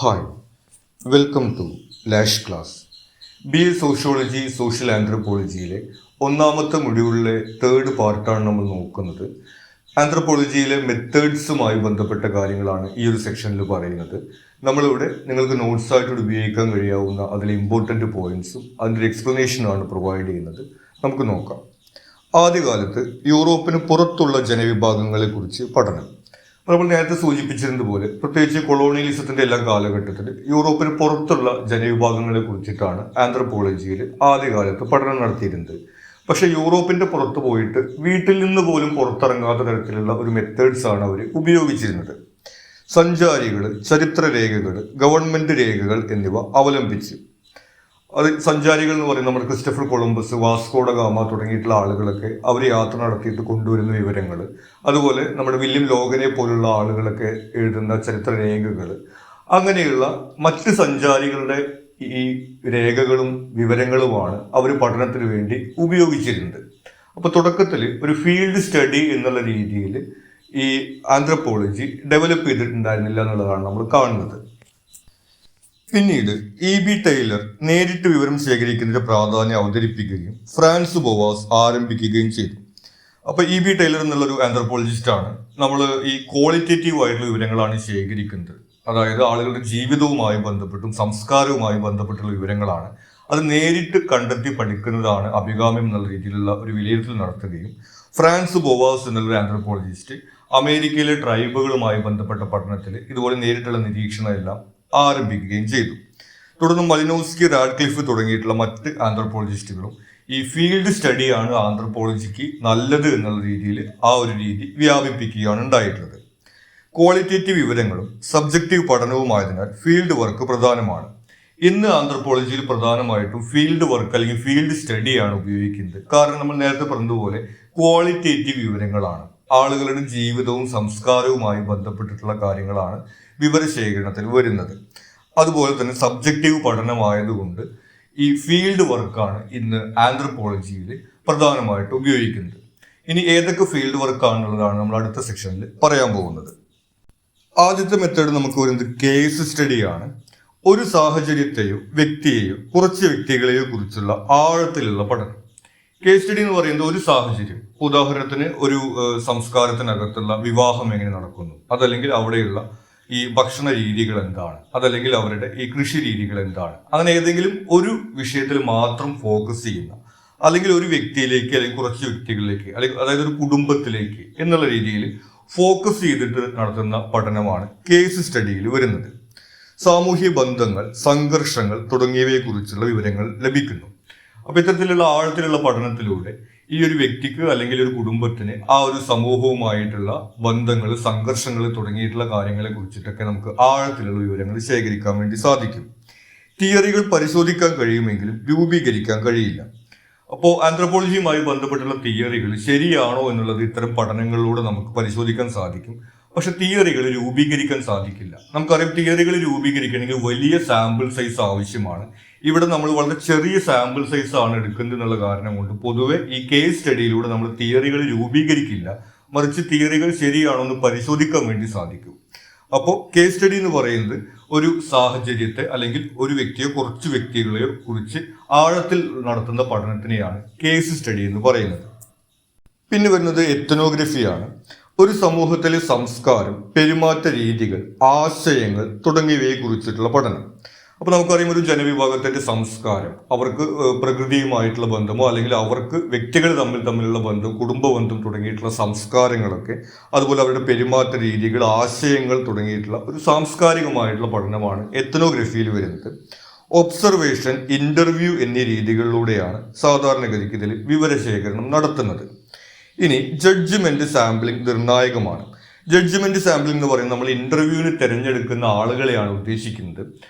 Hi, welcome to lash class. BA sociology social ആന്ത്രപ്പോളജിയിലെ ഒന്നാമത്തെ മൊഡ്യൂളിലെ തേർഡ് പാർട്ടാണ് നമ്മൾ നോക്കുന്നത്. ആന്ത്രപ്പോളജിയിലെ മെത്തേഡ്സുമായി ബന്ധപ്പെട്ട കാര്യങ്ങളാണ് ഈ ഒരു സെക്ഷനിൽ പറയുന്നത്. നമ്മളിവിടെ നിങ്ങൾക്ക് നോട്ട്സായിട്ട് ഉപയോഗിക്കാൻ കഴിയാവുന്ന അതിലെ ഇമ്പോർട്ടൻ്റ് പോയിന്റ്സും അതിൻ്റെ ഒരു എക്സ്പ്ലനേഷനാണ് പ്രൊവൈഡ് ചെയ്യുന്നത്. നമുക്ക് നോക്കാം. ആദ്യകാലത്ത് യൂറോപ്പിന് പുറത്തുള്ള ജനവിഭാഗങ്ങളെക്കുറിച്ച് പഠനം. നമ്മൾ നേരത്തെ സൂചിപ്പിച്ചിരുന്നതുപോലെ പ്രത്യേകിച്ച് കൊളോണിയലിസത്തിന്റെ എല്ലാ കാലഘട്ടത്തിൽ യൂറോപ്പിന് പുറത്തുള്ള ജനവിഭാഗങ്ങളെ കുറിച്ചിട്ടാണ് ആന്ത്രപ്പോളജിയിൽ ആദ്യകാലത്ത് പഠനം നടത്തിയിരുന്നത്. പക്ഷെ യൂറോപ്പിന്റെ പുറത്ത് പോയിട്ട് വീട്ടിൽ നിന്ന് പോലും പുറത്തിറങ്ങാത്ത തരത്തിലുള്ള ഒരു മെത്തേഡ്സ് ആണ് അവർ ഉപയോഗിച്ചിരുന്നത്. സഞ്ചാരികൾ, ചരിത്രരേഖകൾ, ഗവൺമെന്റ് രേഖകൾ എന്നിവ അവലംബിച്ചു. അത് സഞ്ചാരികൾ എന്ന് പറയുന്നത് നമ്മുടെ ക്രിസ്റ്റഫർ കൊളംബസ്, വാസ്കോഡ ഗാമ തുടങ്ങിയിട്ടുള്ള ആളുകളൊക്കെ അവർ യാത്ര നടത്തിയിട്ട് കൊണ്ടുവരുന്ന വിവരങ്ങൾ, അതുപോലെ നമ്മുടെ വില്യം ലോഗനെ പോലുള്ള ആളുകളൊക്കെ എഴുതുന്ന ചരിത്രരേഖകൾ, അങ്ങനെയുള്ള മറ്റ് സഞ്ചാരികളുടെ ഈ രേഖകളും വിവരങ്ങളുമാണ് അവർ പഠനത്തിന് വേണ്ടി ഉപയോഗിച്ചിരുന്നത്. അപ്പോൾ തുടക്കത്തിൽ ഒരു ഫീൽഡ് സ്റ്റഡി എന്നുള്ള രീതിയിൽ ഈ ആന്ത്രപ്പോളജി ഡെവലപ്പ് ചെയ്തിട്ടുണ്ടായിരുന്നില്ല എന്നുള്ളതാണ് നമ്മൾ കാണുന്നത്. പിന്നീട് EB ടൈലർ നേരിട്ട് വിവരം ശേഖരിക്കുന്നതിന്റെ പ്രാധാന്യം അവതരിപ്പിക്കുകയും ഫ്രാൻസ് ബോവാസ് ആരംഭിക്കുകയും ചെയ്തു. അപ്പൊ EB ടൈലർ എന്നുള്ളൊരു ആന്ത്രപ്പോളജിസ്റ്റ് ആണ്. നമ്മൾ ഈ ക്വാളിറ്റേറ്റീവ് ആയിട്ടുള്ള വിവരങ്ങളാണ് ശേഖരിക്കുന്നത്. അതായത് ആളുകളുടെ ജീവിതവുമായി ബന്ധപ്പെട്ടും സംസ്കാരവുമായി ബന്ധപ്പെട്ടുള്ള വിവരങ്ങളാണ്. അത് നേരിട്ട് കണ്ടെത്തി പഠിക്കുന്നതാണ് അഭികാമ്യം എന്നുള്ള രീതിയിലുള്ള ഒരു വിലയിരുത്തൽ നടത്തുകയും ഫ്രാൻസ് ബോവാസ് എന്നുള്ളൊരു ആന്ത്രപ്പോളജിസ്റ്റ് അമേരിക്കയിലെ ട്രൈബുകളുമായി ബന്ധപ്പെട്ട പഠനത്തിൽ ഇതുപോലെ നേരിട്ടുള്ള നിരീക്ഷണം എല്ലാം ആരംഭിക്കുകയും ചെയ്തു. തുടർന്ന് മലിനോസ്കി, റാഡ്ക്ലിഫ് തുടങ്ങിയിട്ടുള്ള മറ്റ് ആന്ത്രപ്പോളജിസ്റ്റുകളും ഈ ഫീൽഡ് സ്റ്റഡിയാണ് ആന്ത്രപ്പോളജിക്ക് നല്ലത് എന്നുള്ള രീതിയിൽ ആ ഒരു രീതി വ്യാപിപ്പിക്കുകയാണ് ഉണ്ടായിട്ടുള്ളത്. ക്വാളിറ്റേറ്റീവ് വിവരങ്ങളും സബ്ജക്റ്റീവ് പഠനവുമായതിനാൽ ഫീൽഡ് വർക്ക് പ്രധാനമാണ്. ഇന്ന് ആന്ത്രപ്പോളജിയിൽ പ്രധാനമായിട്ടും ഫീൽഡ് വർക്ക് അല്ലെങ്കിൽ ഫീൽഡ് സ്റ്റഡിയാണ് ഉപയോഗിക്കുന്നത്. കാരണം നമ്മൾ നേരത്തെ പറഞ്ഞതുപോലെ ക്വാളിറ്റേറ്റീവ് വിവരങ്ങളാണ്, ആളുകളുടെ ജീവിതവും സംസ്കാരവുമായി ബന്ധപ്പെട്ടിട്ടുള്ള കാര്യങ്ങളാണ് വിവരശേഖരണത്തിൽ വരുന്നത്. അതുപോലെ തന്നെ സബ്ജക്റ്റീവ് പഠനമായതുകൊണ്ട് ഈ ഫീൽഡ് വർക്കാണ് ഇന്ന് ആന്ത്രപ്പോളജിയിൽ പ്രധാനമായിട്ട് ഉപയോഗിക്കുന്നത്. ഇനി ഏതൊക്കെ ഫീൽഡ് വർക്കാണെന്നുള്ളതാണ് നമ്മൾ അടുത്ത സെക്ഷനിൽ പറയാൻ പോകുന്നത്. ആദ്യത്തെ മെത്തേഡ് നമുക്ക് വരുന്നത് കേസ് സ്റ്റഡിയാണ്. ഒരു സാഹചര്യത്തെയോ വ്യക്തിയെയോ കുറച്ച് വ്യക്തികളെയോ കുറിച്ചുള്ള ആഴത്തിലുള്ള പഠനം. കേസ് സ്റ്റഡി എന്ന് പറയുന്നത് ഒരു സാഹചര്യം, ഉദാഹരണത്തിന് ഒരു സംസ്കാരത്തിനകത്തുള്ള വിവാഹം എങ്ങനെ നടക്കുന്നു, അതല്ലെങ്കിൽ അവിടെയുള്ള ഈ ഭക്ഷണ രീതികൾ എന്താണ്, അതല്ലെങ്കിൽ അവരുടെ ഈ കൃഷി രീതികൾ എന്താണ്, അങ്ങനെ ഏതെങ്കിലും ഒരു വിഷയത്തിൽ മാത്രം ഫോക്കസ് ചെയ്യുന്ന, അല്ലെങ്കിൽ ഒരു വ്യക്തിയിലേക്ക് അല്ലെങ്കിൽ കുറച്ച് വ്യക്തികളിലേക്ക്, അല്ലെങ്കിൽ അതായത് ഒരു കുടുംബത്തിലേക്ക് എന്നുള്ള രീതിയിൽ ഫോക്കസ് ചെയ്തിട്ട് നടത്തുന്ന പഠനമാണ് കേസ് സ്റ്റഡിയിൽ വരുന്നത്. സാമൂഹ്യ ബന്ധങ്ങൾ, സംഘർഷങ്ങൾ തുടങ്ങിയവയെ കുറിച്ചുള്ള വിവരങ്ങൾ ലഭിക്കുന്നു. അപ്പൊ ഇത്തരത്തിലുള്ള ആഴത്തിലുള്ള പഠനത്തിലൂടെ ഈ ഒരു വ്യക്തിക്ക് അല്ലെങ്കിൽ ഒരു കുടുംബത്തിന് ആ ഒരു സമൂഹവുമായിട്ടുള്ള ബന്ധങ്ങൾ, സംഘർഷങ്ങൾ തുടങ്ങിയിട്ടുള്ള കാര്യങ്ങളെ കുറിച്ചിട്ടൊക്കെ നമുക്ക് ആഴത്തിലുള്ള വിവരങ്ങൾ ശേഖരിക്കാൻ വേണ്ടി സാധിക്കും. തിയറികൾ പരിശോധിക്കാൻ കഴിയുമെങ്കിലും രൂപീകരിക്കാൻ കഴിയില്ല. അപ്പോൾ ആന്ത്രപ്പോളജിയുമായി ബന്ധപ്പെട്ടുള്ള തിയറികൾ ശരിയാണോ എന്നുള്ളത് ഇത്തരം പഠനങ്ങളിലൂടെ നമുക്ക് പരിശോധിക്കാൻ സാധിക്കും. പക്ഷെ തിയറികൾ രൂപീകരിക്കാൻ സാധിക്കില്ല. നമുക്കറിയാം, തിയറികൾ രൂപീകരിക്കണമെങ്കിൽ വലിയ സാമ്പിൾ സൈസ് ആവശ്യമാണ്. ഇവിടെ നമ്മൾ വളരെ ചെറിയ സാമ്പിൾ സൈസ് ആണ് എടുക്കുന്നത് എന്നുള്ള കാരണം കൊണ്ട് പൊതുവെ ഈ കേസ് സ്റ്റഡിയിലൂടെ നമ്മൾ തിയറികൾ രൂപീകരിക്കില്ല, മറിച്ച് തിയറികൾ ശരിയാണോ എന്ന് പരിശോധിക്കാൻ വേണ്ടി സാധിക്കും. അപ്പോൾ കേസ് സ്റ്റഡി എന്ന് പറയുന്നത് ഒരു സാഹചര്യത്തെ അല്ലെങ്കിൽ ഒരു വ്യക്തിയോ കുറച്ച് വ്യക്തികളെയോ കുറിച്ച് ആഴത്തിൽ നടത്തുന്ന പഠനത്തിനെയാണ് കേസ് സ്റ്റഡി എന്ന് പറയുന്നത്. പിന്നെ വരുന്നത് എത്നോഗ്രഫിയാണ്. ഒരു സമൂഹത്തിലെ സംസ്കാരം, പെരുമാറ്റ രീതികൾ, ആശയങ്ങൾ തുടങ്ങിയവയെ കുറിച്ചിട്ടുള്ള പഠനം. അപ്പോൾ നമുക്കറിയാം, ഒരു ജനവിഭാഗത്തിന്റെ സംസ്കാരം, അവർക്ക് പ്രകൃതിയുമായിട്ടുള്ള ബന്ധമോ അല്ലെങ്കിൽ അവർക്ക് വ്യക്തികൾ തമ്മിലുള്ള ബന്ധം, കുടുംബ ബന്ധം തുടങ്ങിയിട്ടുള്ള സംസ്കാരങ്ങളൊക്കെ, അതുപോലെ അവരുടെ പെരുമാറ്റ രീതികൾ, ആശയങ്ങൾ തുടങ്ങിയിട്ടുള്ള ഒരു സാംസ്കാരികമായിട്ടുള്ള പഠനമാണ് എത്നോഗ്രഫിയിൽ വരുന്നത്. ഒബ്സർവേഷൻ, ഇന്റർവ്യൂ എന്നീ രീതികളിലൂടെയാണ് സാധാരണഗതിക്ക് ഇതിൽ വിവരശേഖരണം നടത്തുന്നത്. ഇനി ജഡ്ജ്മെന്റ് സാമ്പിളിംഗ് നിർണായകമാണ്. ജഡ്ജ്മെന്റ് സാമ്പിളിംഗ് എന്ന് പറയുന്നത് നമ്മൾ ഇന്റർവ്യൂവിന് തിരഞ്ഞെടുക്കുന്ന ആളുകളെയാണ് ഉദ്ദേശിക്കുന്നത്.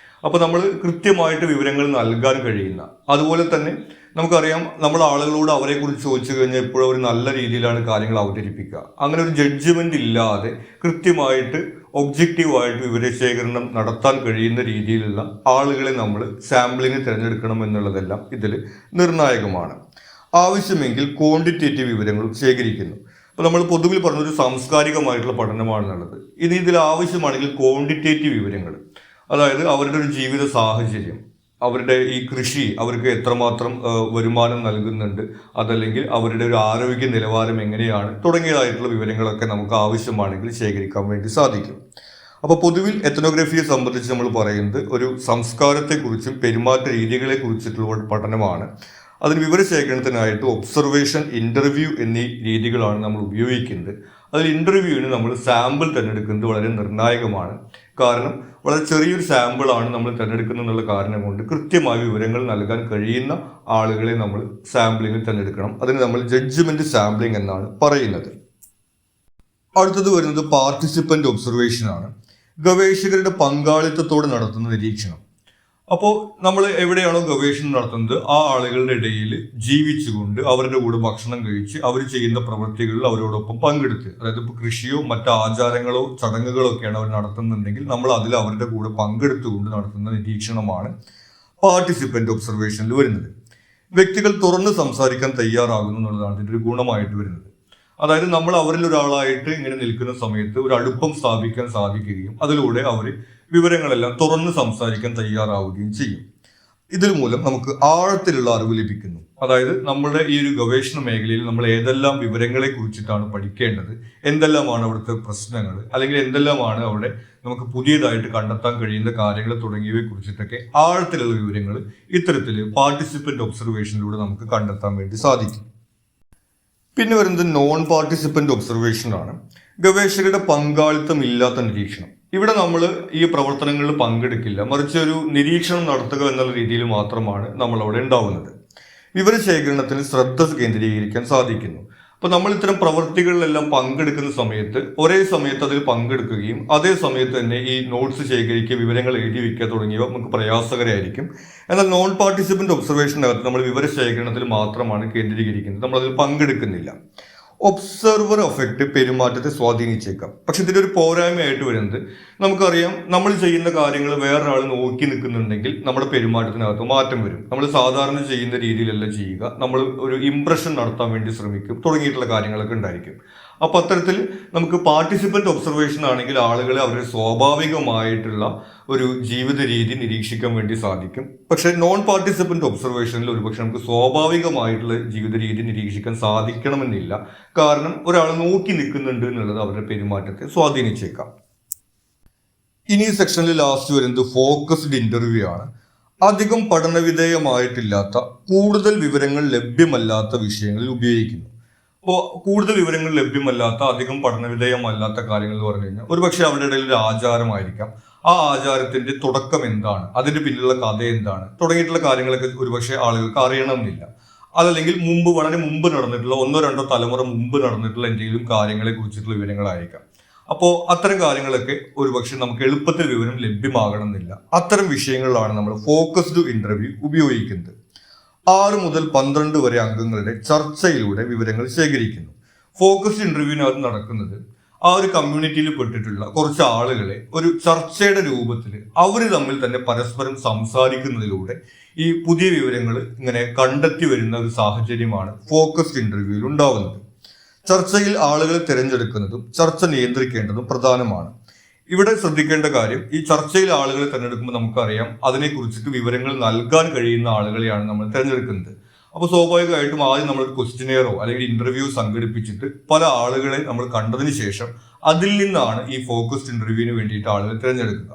അപ്പോൾ നമ്മൾ കൃത്യമായിട്ട് വിവരങ്ങൾ നൽകാൻ കഴിയുന്ന, അതുപോലെ തന്നെ നമുക്കറിയാം, നമ്മൾ ആളുകളോട് അവരെ കുറിച്ച് ചോദിച്ചു കഴിഞ്ഞാൽ എപ്പോഴും അവർ നല്ല രീതിയിലാണ് കാര്യങ്ങൾ അവതരിപ്പിക്കുക. അങ്ങനെ ഒരു ജഡ്ജ്മെന്റ് ഇല്ലാതെ കൃത്യമായിട്ട് ഒബ്ജക്റ്റീവായിട്ട് വിവരശേഖരണം നടത്താൻ കഴിയുന്ന രീതിയിലുള്ള ആളുകളെ നമ്മൾ സാമ്പിളിംഗ് തിരഞ്ഞെടുക്കണം എന്നുള്ളതെല്ലാം ഇതിൽ നിർണായകമാണ്. ആവശ്യമെങ്കിൽ ക്വാണ്ടിറ്റേറ്റീവ് വിവരങ്ങളും ശേഖരിക്കുന്നു. അപ്പോൾ നമ്മൾ പൊതുവിൽ പറഞ്ഞൊരു സാംസ്കാരികമായിട്ടുള്ള പഠനമാണെന്നുള്ളത്. ഇനി ഇതിൽ ആവശ്യമാണെങ്കിൽ ക്വാണ്ടിറ്റേറ്റീവ് വിവരങ്ങൾ, അതായത് അവരുടെ ഒരു ജീവിത സാഹചര്യം, അവരുടെ ഈ കൃഷി അവർക്ക് എത്രമാത്രം വരുമാനം നൽകുന്നുണ്ട്, അതല്ലെങ്കിൽ അവരുടെ ഒരു ആരോഗ്യ നിലവാരം എങ്ങനെയാണ് തുടങ്ങിയതായിട്ടുള്ള വിവരങ്ങളൊക്കെ നമുക്ക് ആവശ്യമാണെങ്കിൽ ശേഖരിക്കാൻ വേണ്ടി സാധിക്കും. അപ്പോൾ പൊതുവിൽ എത്നോഗ്രഫിയെ സംബന്ധിച്ച് നമ്മൾ പറയുന്നത് ഒരു സംസ്കാരത്തെക്കുറിച്ചും പെരുമാറ്റ രീതികളെ കുറിച്ചിട്ടുള്ള പഠനമാണ്. അതിന് വിവരശേഖരണത്തിനായിട്ട് ഒബ്സർവേഷൻ, ഇന്റർവ്യൂ എന്നീ രീതികളാണ് നമ്മൾ ഉപയോഗിക്കുന്നത്. അതിൽ ഇന്റർവ്യൂവിന് നമ്മൾ സാമ്പിൾ തിരഞ്ഞെടുക്കുന്നത് വളരെ നിർണായകമാണ്. കാരണം വളരെ ചെറിയൊരു സാമ്പിളാണ് നമ്മൾ തിരഞ്ഞെടുക്കുന്നത് എന്നുള്ള കാരണം കൊണ്ട് കൃത്യമായ വിവരങ്ങൾ നൽകാൻ കഴിയുന്ന ആളുകളെ നമ്മൾ സാമ്പിളിങ്ങിൽ തിരഞ്ഞെടുക്കണം. അതിന് നമ്മൾ ജഡ്ജ്മെന്റ് സാമ്പിളിംഗ് എന്നാണ് പറയുന്നത്. അടുത്തത് വരുന്നത് പാർട്ടിസിപ്പന്റ് ഒബ്സർവേഷൻ ആണ്. ഗവേഷകരുടെ പങ്കാളിത്തത്തോടെ നടത്തുന്ന നിരീക്ഷണം. അപ്പോൾ നമ്മൾ എവിടെയാണോ ഗവേഷണം നടത്തുന്നത് ആ ആളുകളുടെ ഇടയിൽ ജീവിച്ചുകൊണ്ട് അവരുടെ കൂടെ ഭക്ഷണം കഴിച്ച് അവർ ചെയ്യുന്ന പ്രവൃത്തികളിൽ അവരോടൊപ്പം പങ്കെടുത്ത്, അതായത് ഇപ്പോൾ കൃഷിയോ മറ്റ് ആചാരങ്ങളോ ചടങ്ങുകളോ ഒക്കെയാണ് അവർ നടത്തുന്നുണ്ടെങ്കിൽ നമ്മൾ അതിൽ അവരുടെ കൂടെ പങ്കെടുത്തുകൊണ്ട് നടത്തുന്ന നിരീക്ഷണമാണ് പാർട്ടിസിപ്പന്റ് ഒബ്സർവേഷനിൽ വരുന്നത്. വ്യക്തികൾ തുറന്ന് സംസാരിക്കാൻ തയ്യാറാകുന്നു എന്നുള്ളതാണ് ഇതിൻ്റെ ഒരു ഗുണമായിട്ട് വരുന്നത്. അതായത് നമ്മൾ അവരിൽ ഒരാളായിട്ട് ഇങ്ങനെ നിൽക്കുന്ന സമയത്ത് ഒരു അടുപ്പം സ്ഥാപിക്കാൻ സാധിക്കുകയും അതിലൂടെ അവർ വിവരങ്ങളെല്ലാം തുറന്ന് സംസാരിക്കാൻ തയ്യാറാവുകയും ചെയ്യും. ഇതിൽ മൂലം നമുക്ക് ആഴത്തിലുള്ള അറിവ് ലഭിക്കുന്നു. അതായത് നമ്മുടെ ഈ ഒരു ഗവേഷണ മേഖലയിൽ നമ്മൾ ഏതെല്ലാം വിവരങ്ങളെ കുറിച്ചിട്ടാണ് പഠിക്കേണ്ടത്, എന്തെല്ലാമാണ് അവിടുത്തെ പ്രശ്നങ്ങൾ, അല്ലെങ്കിൽ എന്തെല്ലാമാണ് അവിടെ നമുക്ക് പുതിയതായിട്ട് കണ്ടെത്താൻ കഴിയുന്ന കാര്യങ്ങൾ തുടങ്ങിയവയെ കുറിച്ചിട്ടൊക്കെ ആഴത്തിലുള്ള വിവരങ്ങൾ ഇത്തരത്തിൽ പാർട്ടിസിപ്പന്റ് ഒബ്സർവേഷനിലൂടെ നമുക്ക് കണ്ടെത്താൻ വേണ്ടി സാധിക്കും. പിന്നെ വരുന്നത് നോൺ പാർട്ടിസിപ്പന്റ് ഒബ്സർവേഷൻ ആണ്. ഗവേഷകരുടെ പങ്കാളിത്തം ഇല്ലാത്ത നിരീക്ഷണം. ഇവിടെ നമ്മൾ ഈ പ്രവർത്തനങ്ങളിൽ പങ്കെടുക്കില്ല, മറിച്ച് ഒരു നിരീക്ഷണം നടത്തുക എന്നുള്ള രീതിയിൽ മാത്രമാണ് നമ്മൾ അവിടെ ഉണ്ടാവുന്നത്. വിവരശേഖരണത്തിന് ശ്രദ്ധ കേന്ദ്രീകരിക്കാൻ സാധിക്കുന്നു. അപ്പോൾ നമ്മൾ ഇത്തരം പ്രവൃത്തികളിലെല്ലാം പങ്കെടുക്കുന്ന സമയത്ത് ഒരേ സമയത്ത് അതിൽ പങ്കെടുക്കുകയും അതേ സമയത്ത് തന്നെ ഈ നോട്ട്സ് ശേഖരിക്കുക, വിവരങ്ങൾ എഴുതി വയ്ക്കുക തുടങ്ങിയവ നമുക്ക് പ്രയാസകരമായിരിക്കും. എന്നാൽ നോൺ പാർട്ടിസിപ്പന്റ് ഒബ്സർവേഷനകത്ത് നമ്മൾ വിവരശേഖരണത്തിൽ മാത്രമാണ് കേന്ദ്രീകരിക്കുന്നത്, നമ്മളതിൽ പങ്കെടുക്കുന്നില്ല. ഒബ്സർവർ എഫക്റ്റ് പെരുമാറ്റത്തെ സ്വാധീനിച്ചേക്കാം. പക്ഷെ ഇതിൻ്റെ ഒരു പോരായ്മയായിട്ട് വരുന്നത്, നമുക്കറിയാം നമ്മൾ ചെയ്യുന്ന കാര്യങ്ങൾ വേറൊരാൾ നോക്കി നിൽക്കുന്നുണ്ടെങ്കിൽ നമ്മുടെ പെരുമാറ്റത്തിനകത്ത് മാറ്റം വരും. നമ്മൾ സാധാരണ ചെയ്യുന്ന രീതിയിലല്ല ചെയ്യുക, നമ്മൾ ഒരു ഇംപ്രഷൻ നടത്താൻ വേണ്ടി ശ്രമിക്കും തുടങ്ങിയിട്ടുള്ള കാര്യങ്ങളൊക്കെ ഉണ്ടായിരിക്കും. അപ്പോൾ അത്തരത്തിൽ നമുക്ക് പാർട്ടിസിപ്പന്റ് ഒബ്സർവേഷൻ ആണെങ്കിൽ ആളുകളെ അവരുടെ സ്വാഭാവികമായിട്ടുള്ള ഒരു ജീവിത രീതി നിരീക്ഷിക്കാൻ വേണ്ടി സാധിക്കും. പക്ഷെ നോൺ പാർട്ടിസിപ്പന്റ് ഒബ്സർവേഷനിൽ ഒരുപക്ഷെ നമുക്ക് സ്വാഭാവികമായിട്ടുള്ള ജീവിത രീതി നിരീക്ഷിക്കാൻ സാധിക്കണമെന്നില്ല. കാരണം ഒരാൾ നോക്കി നിൽക്കുന്നുണ്ട് എന്നുള്ളത് അവരുടെ പെരുമാറ്റത്തെ സ്വാധീനിച്ചേക്കാം. ഇനി ഈ സെക്ഷനിൽ ലാസ്റ്റ് വരുന്നത് ഫോക്കസ്ഡ് ഇന്റർവ്യൂ ആണ്. അധികം പഠനവിധേയമായിട്ടില്ലാത്ത, കൂടുതൽ വിവരങ്ങൾ ലഭ്യമല്ലാത്ത വിഷയങ്ങളിൽ ഉപയോഗിക്കുന്നു. അപ്പോൾ കൂടുതൽ വിവരങ്ങൾ ലഭ്യമല്ലാത്ത, അധികം പഠനവിധേയമല്ലാത്ത കാര്യങ്ങൾ എന്ന് പറഞ്ഞു കഴിഞ്ഞാൽ ഒരുപക്ഷെ അവരുടെ ഇടയിൽ ഒരു ആചാരമായിരിക്കാം. ആ ആചാരത്തിന്റെ തുടക്കം എന്താണ്, അതിന്റെ പിന്നിലുള്ള കഥ എന്താണ് തുടങ്ങിയിട്ടുള്ള കാര്യങ്ങളൊക്കെ ഒരുപക്ഷെ ആളുകൾക്ക് അറിയണമെന്നില്ല. അതല്ലെങ്കിൽ വളരെ മുമ്പ് നടന്നിട്ടുള്ള 1-2 തലമുറ മുമ്പ് നടന്നിട്ടുള്ള എന്തെങ്കിലും കാര്യങ്ങളെ കുറിച്ചിട്ടുള്ള വിവരങ്ങളായിരിക്കാം. അപ്പോൾ അത്തരം കാര്യങ്ങളൊക്കെ ഒരുപക്ഷെ നമുക്ക് എളുപ്പത്തിൽ വിവരം ലഭ്യമാകണമെന്നില്ല. അത്തരം വിഷയങ്ങളിലാണ് നമ്മൾ ഫോക്കസ്ഡ് ഇന്റർവ്യൂ ഉപയോഗിക്കുന്നത്. 6 മുതൽ 12 വരെ അംഗങ്ങളുടെ ചർച്ചയിലൂടെ വിവരങ്ങൾ ശേഖരിക്കുന്നു. ഫോക്കസ്ഡ് ഇന്റർവ്യൂവിനകത്ത് നടക്കുന്നത് ആ ഒരു കമ്മ്യൂണിറ്റിയിൽ പെട്ടിട്ടുള്ള കുറച്ച് ആളുകളെ ഒരു ചർച്ചയുടെ രൂപത്തിൽ അവർ തമ്മിൽ തന്നെ പരസ്പരം സംസാരിക്കുന്നതിലൂടെ ഈ പുതിയ വിവരങ്ങൾ ഇങ്ങനെ കണ്ടെത്തി വരുന്ന ഒരു സാഹചര്യമാണ് ഫോക്കസ്ഡ് ഇന്റർവ്യൂവിൽ ഉണ്ടാവുന്നത്. ചർച്ചയിൽ ആളുകളെ തിരഞ്ഞെടുക്കുന്നതും ചർച്ച നിയന്ത്രിക്കേണ്ടതും പ്രധാനമാണ്. ഇവിടെ ശ്രദ്ധിക്കേണ്ട കാര്യം, ഈ ചർച്ചയിൽ ആളുകളെ തിരഞ്ഞെടുക്കുമ്പോൾ നമുക്കറിയാം അതിനെക്കുറിച്ചിട്ട് വിവരങ്ങൾ നൽകാൻ കഴിയുന്ന ആളുകളെയാണ് നമ്മൾ തിരഞ്ഞെടുക്കുന്നത്. അപ്പോൾ സ്വാഭാവികമായിട്ടും ആദ്യം നമ്മളൊരു ക്വസ്റ്റിനെയറോ അല്ലെങ്കിൽ ഇന്റർവ്യൂ സംഘടിപ്പിച്ചിട്ട് പല ആളുകളെ നമ്മൾ കണ്ടതിന് ശേഷം അതിൽ നിന്നാണ് ഈ ഫോക്കസ്ഡ് ഇന്റർവ്യൂവിന് വേണ്ടിയിട്ട് ആളുകളെ തിരഞ്ഞെടുക്കുക.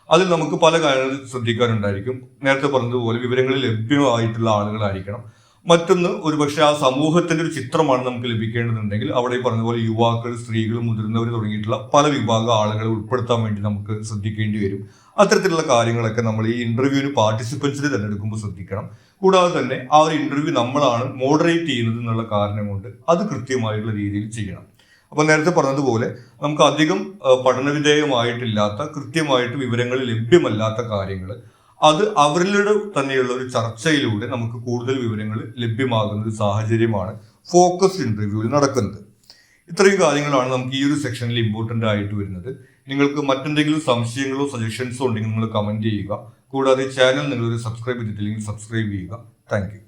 അതിൽ നമുക്ക് പല കാര്യങ്ങൾ ശ്രദ്ധിക്കാനുണ്ടായിരിക്കും. നേരത്തെ പറഞ്ഞതുപോലെ വിവരങ്ങൾ ലഭ്യമായിട്ടുള്ള ആളുകളായിരിക്കണം. മറ്റൊന്ന്, ഒരുപക്ഷെ ആ സമൂഹത്തിന്റെ ഒരു ചിത്രമാണ് നമുക്ക് ലഭിക്കേണ്ടതുണ്ടെങ്കിൽ അവിടെ പറഞ്ഞതുപോലെ യുവാക്കൾ, സ്ത്രീകൾ, മുതിർന്നവർ തുടങ്ങിയിട്ടുള്ള പല വിഭാഗം ആളുകളെ ഉൾപ്പെടുത്താൻ വേണ്ടി നമുക്ക് ശ്രദ്ധിക്കേണ്ടി വരും. അത്തരത്തിലുള്ള കാര്യങ്ങളൊക്കെ നമ്മൾ ഈ ഇന്റർവ്യൂവിന് പാർട്ടിസിപ്പൻസിനെ തിരഞ്ഞെടുക്കുമ്പോൾ ശ്രദ്ധിക്കണം. കൂടാതെ തന്നെ ആ ഒരു ഇന്റർവ്യൂ നമ്മളാണ് മോഡറേറ്റ് ചെയ്യുന്നത് എന്നുള്ള കാരണം കൊണ്ട് അത് കൃത്യമായിട്ടുള്ള രീതിയിൽ ചെയ്യണം. അപ്പൊ നേരത്തെ പറഞ്ഞതുപോലെ നമുക്ക് അധികം പഠനവിധേയമായിട്ടില്ലാത്ത, കൃത്യമായിട്ട് വിവരങ്ങൾ ലഭ്യമല്ലാത്ത കാര്യങ്ങൾ അത് അവരിലൂടെ തന്നെയുള്ള ഒരു ചർച്ചയിലൂടെ നമുക്ക് കൂടുതൽ വിവരങ്ങൾ ലഭ്യമാകുന്ന ഒരു സാഹചര്യമാണ് ഫോക്കസ്ഡ് ഇന്റർവ്യൂവിൽ നടക്കുന്നത്. ഇത്രയും കാര്യങ്ങളാണ് നമുക്ക് ഈ ഒരു സെക്ഷനിൽ ഇമ്പോർട്ടൻ്റ് ആയിട്ട് വരുന്നത്. നിങ്ങൾക്ക് മറ്റെന്തെങ്കിലും സംശയങ്ങളോ സജഷൻസോ ഉണ്ടെങ്കിൽ നിങ്ങൾ കമന്റ് ചെയ്യുക. കൂടാതെ ചാനൽ നിങ്ങൾ സബ്സ്ക്രൈബ് ചെയ്തിട്ടില്ലെങ്കിൽ സബ്സ്ക്രൈബ് ചെയ്യുക. Thank you.